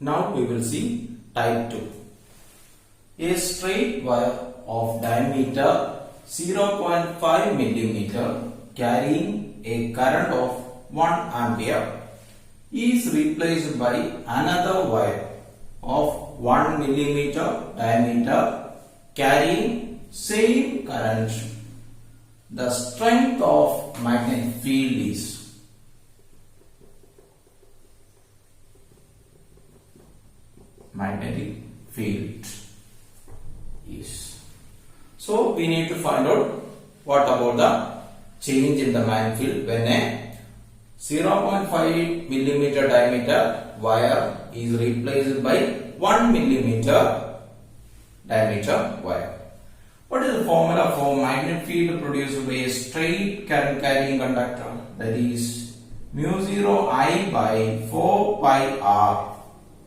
Now we will see type 2. A straight wire of diameter 0.5 millimeter carrying a current of 1 ampere is replaced by another wire of 1 millimeter diameter carrying same current. The strength of magnetic field is magnetic field is. So we need to find out what about the change in the magnetic field when a 0.5 millimeter diameter wire is replaced by 1 millimeter diameter wire. What is the formula for magnetic field produced by a straight current carrying conductor? That is mu 0 I by 4 pi r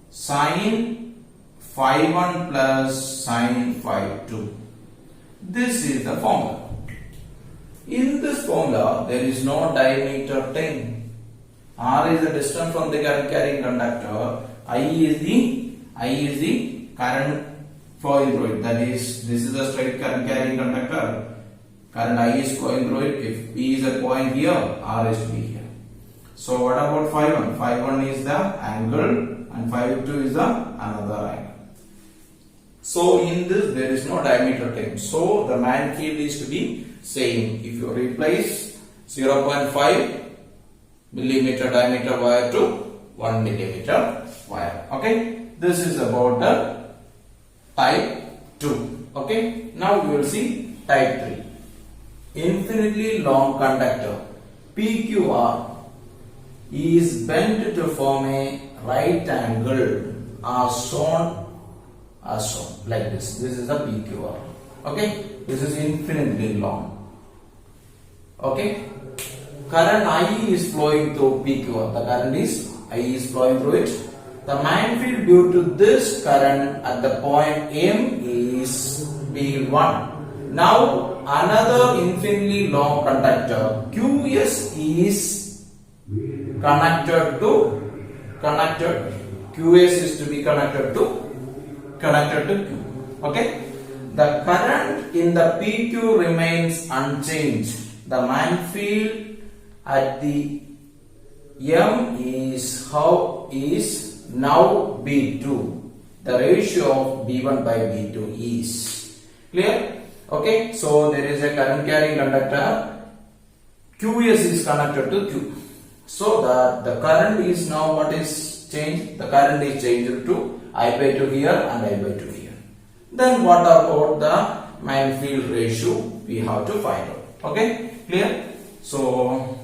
sin phi 1 plus sin phi 2. This is the formula. In this formula, there is no diameter 10. R is the distance from the current carrying conductor. I is the current flowing through it. That is, this is the straight current carrying conductor. Current I is flowing through it. If P is a point here, R is to be here. So what about phi 1? Phi 1 is the angle and phi 2 is the another angle. So in this there is no diameter 10. So the magnetic field is to be same. If you replace 0.5 millimeter diameter wire to 1 millimeter wire. Okay. This is about the type 2. Okay. Now we will see type 3. Infinitely long conductor PQR is bent to form a right angle as shown like this. This is the PQR. Okay. This is infinitely long. Okay. Current I is flowing through PQR. The current is I is flowing through it. The magnetic field due to this current at the point M is B1. Now another infinitely long conductor QS is connected to QS is to be connected to Q. Okay. The current in the PQ remains unchanged. The magnetic field at the M is now B2. The ratio of B1 by B2 is clear. Okay. So there is a current carrying conductor. QS is connected to Q. So that the current is now what is changed? The current is changed to I by 2 here and I by 2 here. Then what about the magnetic field ratio? We have to find out. Okay, clear? So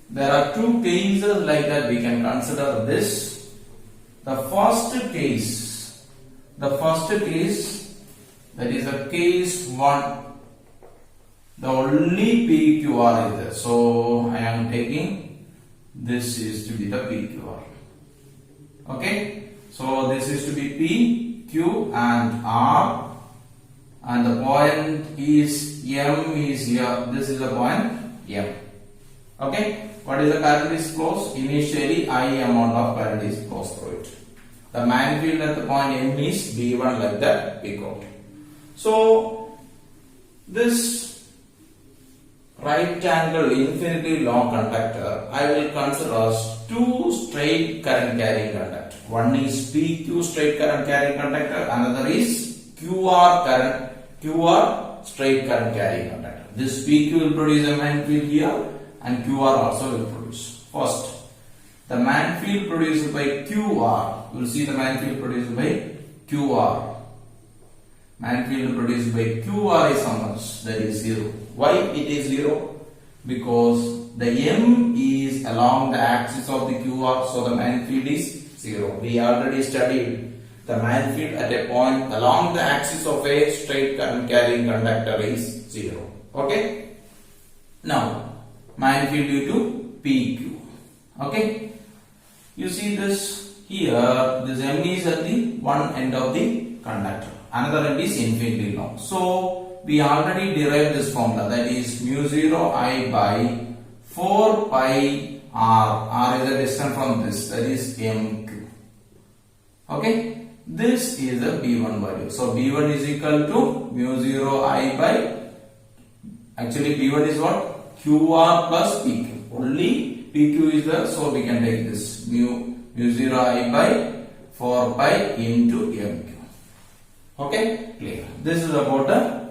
there are two cases like that we can consider this. The first case, that is a case 1. The only PQR is there. So I am taking this is to be the PQR. Okay. So this is to be P, Q and R, and the point is M is here. This is the point M. Okay. What is the current is flows? Initially I amount of current is flows through it. The magnetic field at the point M is B1 like that we got. So this right angle infinitely long conductor I will consider as two straight current carrying conductor. One is PQ straight current carrying conductor, another is QR straight current carrying conductor. This PQ will produce a magnetic field here and QR also will produce. First, the magnetic field produced by QR, you will see the magnetic field produced by QR. Magnetic field produced by QR is how much? That is 0. Why it is 0? Because the M is along the axis of the QR, so the magnetic field is 0. We already studied the magnetic field at a point along the axis of a straight current carrying conductor is 0. Okay. Now magnetic field due to PQ. Okay. You see this here. This M is at the one end of the conductor. Another end is infinitely long. So we already derived this formula, that is mu 0 I by 4 pi r. R is the distance from this, that is MQ. Okay, this is the B1 value. So B1 is equal to mu 0 I by, actually B1 is what? QR plus PQ. Only PQ is there, so we can take this mu 0 I by 4 pi into MQ. Okay, clear. This is about the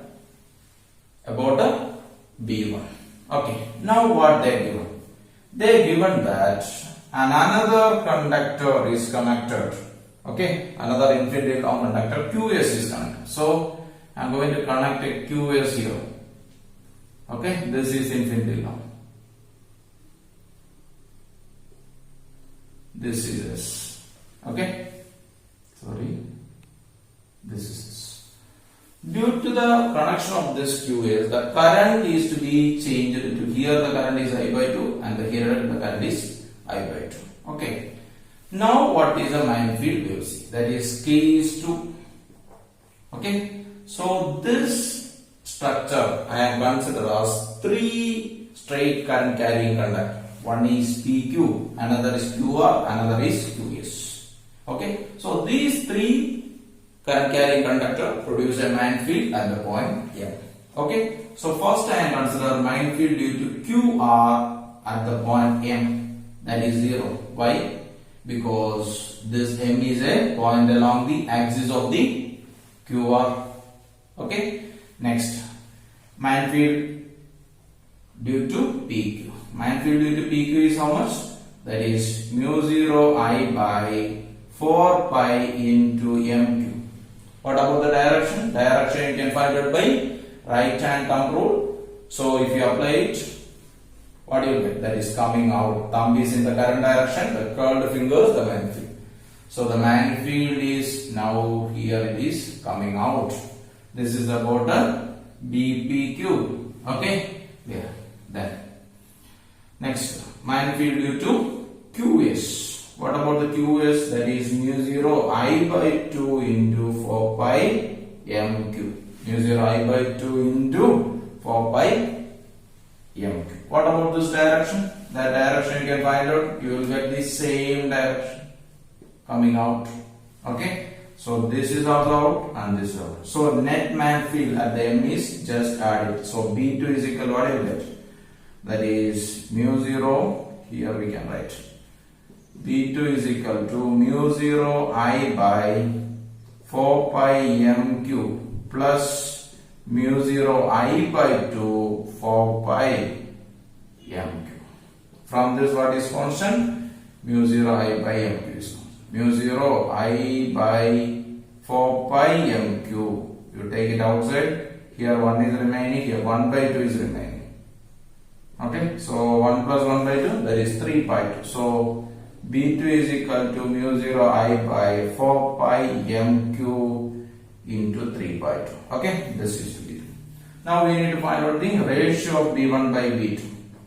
B1. Okay, now what they given? They given that another conductor is connected. Okay, another infinitely long conductor QS is connected. So I am going to connect a QS here. Okay, this is infinitely long. This is S. Okay, sorry, this is S. Due to the connection of this QS, the current is to be changed to here the current is I by 2 and here the current is I by 2. Okay. Now what is the magnetic field? We will see. That is K is 2. Okay. So this structure I am considered as 3 straight current carrying conductor. One is PQ, another is QR, another is QS. Okay. So these 3 current carrying conductor produce a magnetic field at the point M. Okay. So first I am consider magnetic field due to QR at the point M, that is 0. Why? Because this M is a point along the axis of the QR. Okay. Next, magnetic field due to PQ. Magnetic field due to PQ is how much? That is mu 0 I by 4 pi into MQ. What about the direction? Direction you can find out by right hand thumb rule. So if you apply it, what you will get? That is coming out. Thumb is in the current direction, the curled fingers the magnetic field. So the magnetic field is now here it is coming out. This is about the BPQ. Okay? Yeah. Then next, magnetic field due to QS. What about the QS? That is mu 0 I by 2 into 4 pi MQ. Mu 0 I by 2 into 4 pi MQ. What about this direction? That direction you can find out. You will get the same direction coming out. Okay. So this is also out and this is out. So net magnetic field at the M is just added. So B2 is equal what you get? That is mu 0. Here we can write. B2 is equal to mu 0 I by 4 pi MQ plus mu 0 I by 2 4 pi MQ. From this what is constant? Mu 0 I by MQ is constant. Mu 0 I by 4 pi MQ. You take it outside. Here 1 is remaining. Here 1 by 2 is remaining. Okay. So 1 plus 1 by 2, that is 3 pi 2. So B2 is equal to mu 0 I by 4 pi MQ into 3 by 2. Okay, this is B2. Now we need to find out the ratio of B1 by B2.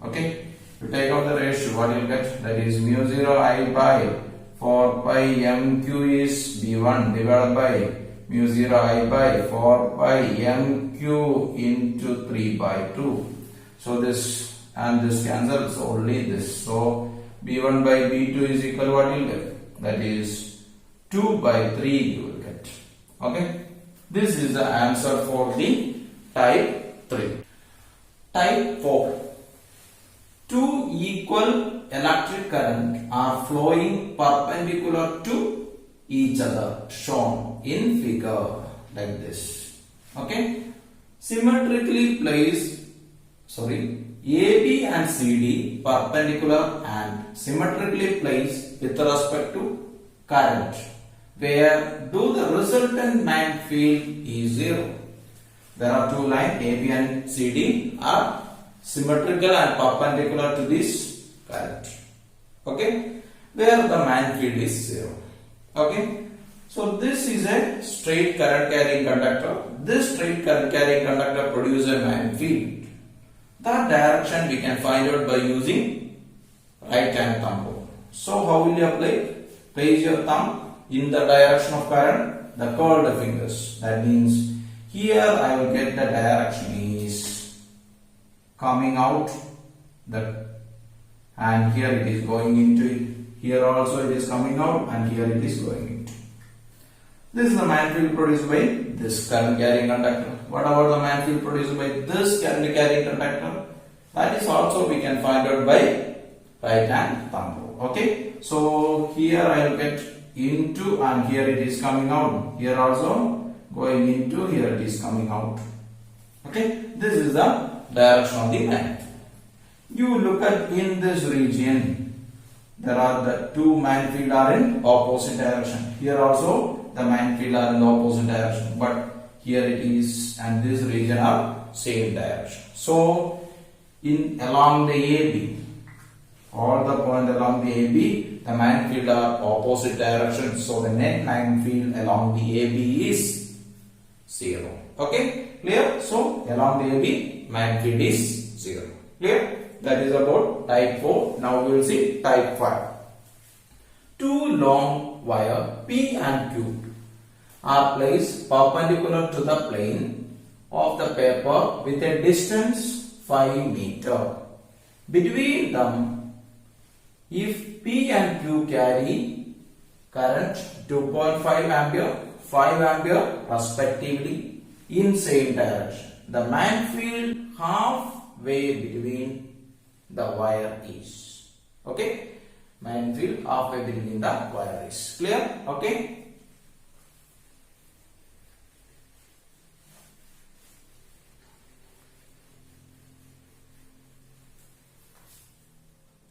Okay, to take out the ratio, what you get? That is mu 0 I by 4 pi MQ is B1 divided by mu 0 I by 4 pi MQ into 3 by 2. So this and this cancels, only this. So B1 by B2 is equal what you will get? That is 2 by 3 you will get. Okay. This is the answer for the type 3. Type 4. Two equal electric current are flowing perpendicular to each other, shown in figure like this. Okay. Symmetrically placed, AB and CD perpendicular and symmetrically placed with respect to current, where the resultant magnetic field is 0. There are two lines AB and CD are symmetrical and perpendicular to this current. Okay, where the magnetic field is 0. Okay, so this is a straight current carrying conductor. This straight current carrying conductor produces a magnetic field. That direction we can find out by using right hand thumb rule. So how will you apply? Place your thumb in the direction of current, the curled fingers. That means here I will get the direction is coming out, and here it is going into it. Here also it is coming out and here it is going into. This is the man field produced by this current carrying conductor. What about the man field produced by this current carrying conductor? That is also we can find out by right hand thumb rule. Okay. So here I will get into, and here it is coming out. Here also going into, here it is coming out. Okay. This is the direction of the man. You look at in this region, there are the two man field are in opposite direction. Here also the man field are in the opposite direction, but here it is, and this region are same direction. So in along the AB, all the point along the AB, the man field are opposite direction. So the net man field along the AB is 0. Okay, clear? So along the AB, man field is 0. Clear? That is about type 4. Now we will see type 5. Two long wire P and Q are placed perpendicular to the plane of the paper with a distance 5 meter. Between them, if P and Q carry current 2.5 ampere, 5 ampere respectively in same direction, the man field halfway between the wire is. Okay, man field halfway between the wire is. Clear? Okay.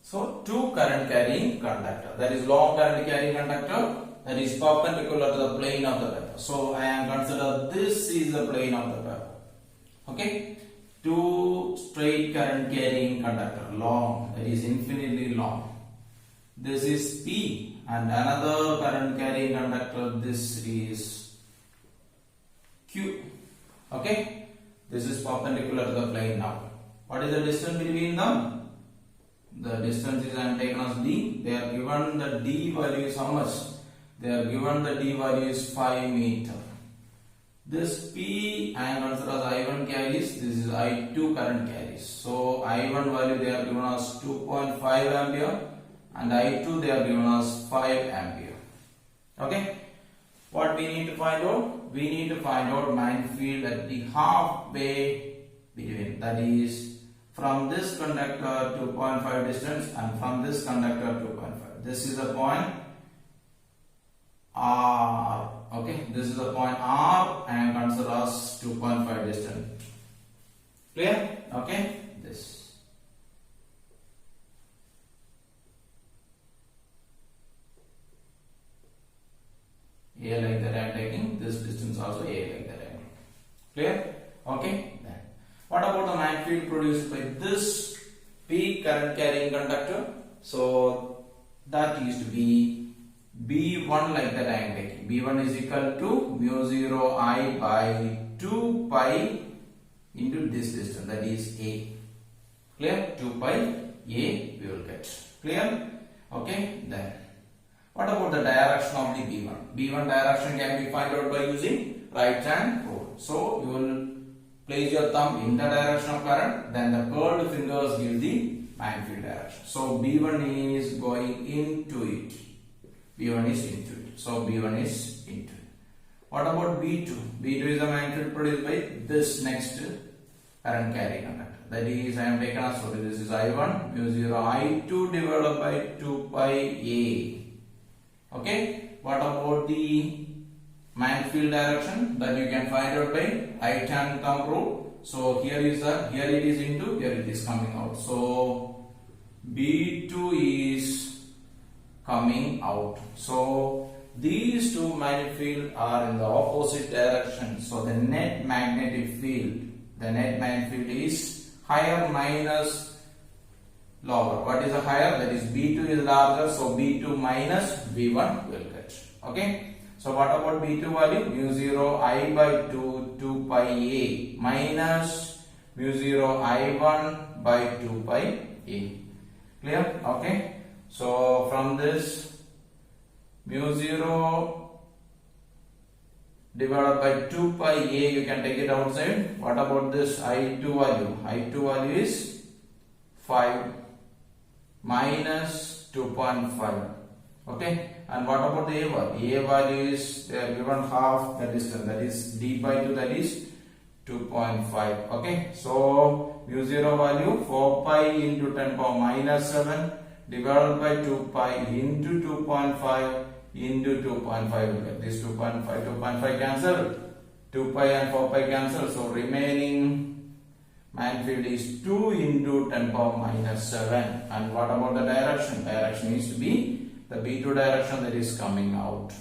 So two current carrying conductor, that is long current carrying conductor, that is perpendicular to the plane of the paper. So I am consider this is the plane of the paper. Okay. Two straight current carrying conductor, long, that is infinitely long. This is P, and another current carrying conductor, this is Q. Okay, this is perpendicular to the plane now. What is the distance between them? The distance is I am taken as D. They are given the D value is how much? They are given the D value is 5 meter. This P I am considered as I1 carries, this is I2 current carries. So I1 value they are given as 2.5 ampere and I2 they are given as 5 ampere. Okay. What we need to find out? We need to find out man field at the halfway between, that is from this conductor 2.5 distance and from this conductor 2.5. This is a point R. Okay, this is a point R and consider as 2.5 distance. Clear? Okay, this. A like that I am taking, this distance also A like that I am taking. Clear? Okay, then. What about the man field produced by this P current carrying conductor? So that is to be B1 like that I am taking. B1 is equal to mu 0 I by 2 pi into this distance, that is A. Clear? 2 pi A we will get. Clear? Okay, then. What about the direction of the B1? B1 direction can be found out by using right hand rule. So you will place your thumb in the direction of current, then the curled fingers give the man field direction. So B1 is going into it. B1 is into it. So B1 is into it. What about B2? B2 is the man field produced by this next current carrying conductor. That is I am taken as, so this is I1 mu 0 I2 divided by 2 pi A. Okay. What about the man field direction? That you can find out by right hand thumb rule. So here is the, here it is into, here it is coming out. So B2 is coming out. So these two magnetic fields are in the opposite direction. So the net magnetic field, the net magnetic field is higher minus lower. What is the higher? That is B2 is larger. So B2 minus B1 will get. Okay. So what about B2 value? Mu 0 I by 2 2 pi A minus mu 0 I1 by 2 pi A. Clear? Okay. So from this mu 0 divided by 2 pi A, you can take it outside. What about this I2 value? I2 value is 5 minus 2.5. Okay, And what about the A value? A value is they are given half the distance, that is d by 2, that is 2.5. Okay, so mu 0 value 4 pi into 10 power minus 7 divided by 2 pi into 2.5 into 2.5. This 2.5 cancel, 2 pi and 4 pi cancel, so remaining magnetic field is 2 into 10 power minus 7. And what about the direction? Direction needs to be the B2 direction, that is coming out.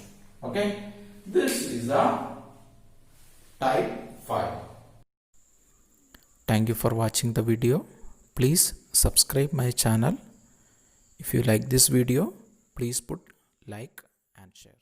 Okay, this is the type 5. Thank you for watching the video. Please subscribe my channel. If you like this video, please put like and share.